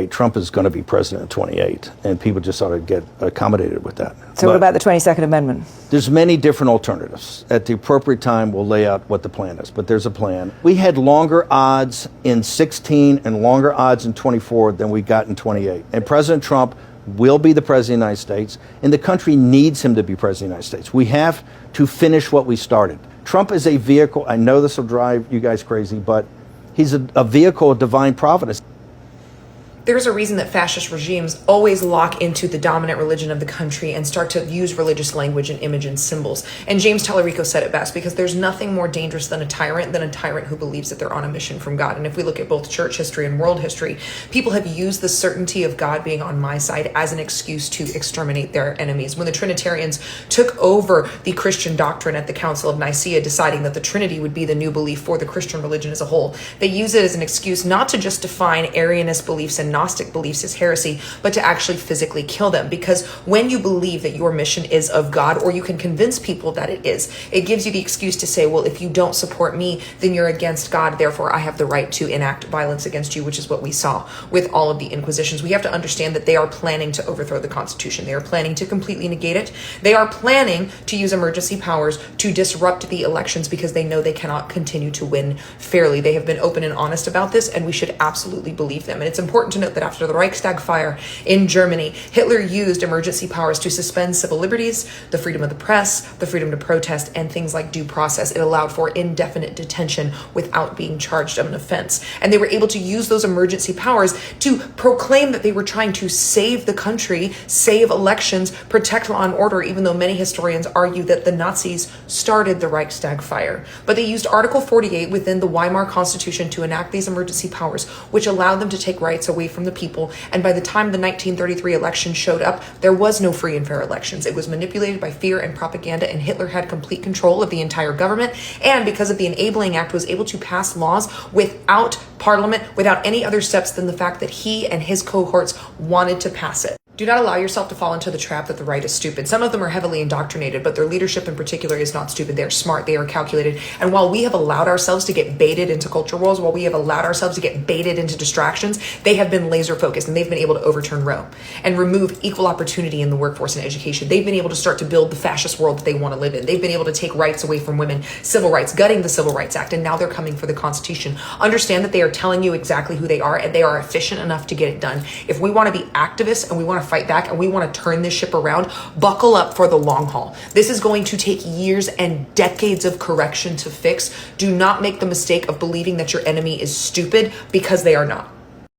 Trump is going to be president in 28, and people just ought to get accommodated with that. So what about the 22nd Amendment? There's many different alternatives. At the appropriate time, we'll lay out what the plan is, but there's a plan. We had longer odds in 16 and longer odds in 24 than we got in 28. And President Trump will be the president of the United States, and the country needs him to be president of the United States. We have to finish what we started. Trump is a vehicle. I know this will drive you guys crazy, but he's a vehicle of divine providence. There's a reason that fascist regimes always lock into the dominant religion of the country and start to use religious language and image and symbols. And James Tallarico said it best, because there's nothing more dangerous than a tyrant who believes that they're on a mission from God. And if we look at both church history and world history, people have used the certainty of God being on my side as an excuse to exterminate their enemies. When the Trinitarians took over the Christian doctrine at the Council of Nicaea, deciding that the Trinity would be the new belief for the Christian religion as a whole, they use it as an excuse not to just define Arianist beliefs and Gnostic beliefs as heresy, but to actually physically kill them. Because when you believe that your mission is of God, or you can convince people that it is, it gives you the excuse to say, well, if you don't support me, then you're against God. Therefore, I have the right to enact violence against you, which is what we saw with all of the inquisitions. We have to understand that they are planning to overthrow the Constitution. They are planning to completely negate it. They are planning to use emergency powers to disrupt the elections, because they know they cannot continue to win fairly. They have been open and honest about this, and we should absolutely believe them. And it's important to note that after the Reichstag fire in Germany, Hitler used emergency powers to suspend civil liberties, the freedom of the press, the freedom to protest, and things like due process. It allowed for indefinite detention without being charged of an offense. And they were able to use those emergency powers to proclaim that they were trying to save the country, save elections, protect law and order, even though many historians argue that the Nazis started the Reichstag fire. But they used Article 48 within the Weimar Constitution to enact these emergency powers, which allowed them to take rights away from the people. And by the time the 1933 election showed up, there was no free and fair elections. It was manipulated by fear and propaganda, and Hitler had complete control of the entire government. And because of the Enabling Act, was able to pass laws without Parliament, without any other steps than the fact that he and his cohorts wanted to pass it. Do not allow yourself to fall into the trap that the right is stupid. Some of them are heavily indoctrinated, but their leadership in particular is not stupid. They are smart. They are calculated. And while we have allowed ourselves to get baited into culture wars, while we have allowed ourselves to get baited into distractions, they have been laser focused, and they've been able to overturn Roe and remove equal opportunity in the workforce and education. They've been able to start to build the fascist world that they want to live in. They've been able to take rights away from women, civil rights, gutting the Civil Rights Act, and now they're coming for the Constitution. Understand that they are telling you exactly who they are, and they are efficient enough to get it done. If we want to be activists and we want to fight back and we want to turn this ship around, buckle up for the long haul. This is going to take years and decades of correction to fix. Do not make the mistake of believing that your enemy is stupid, because they are not.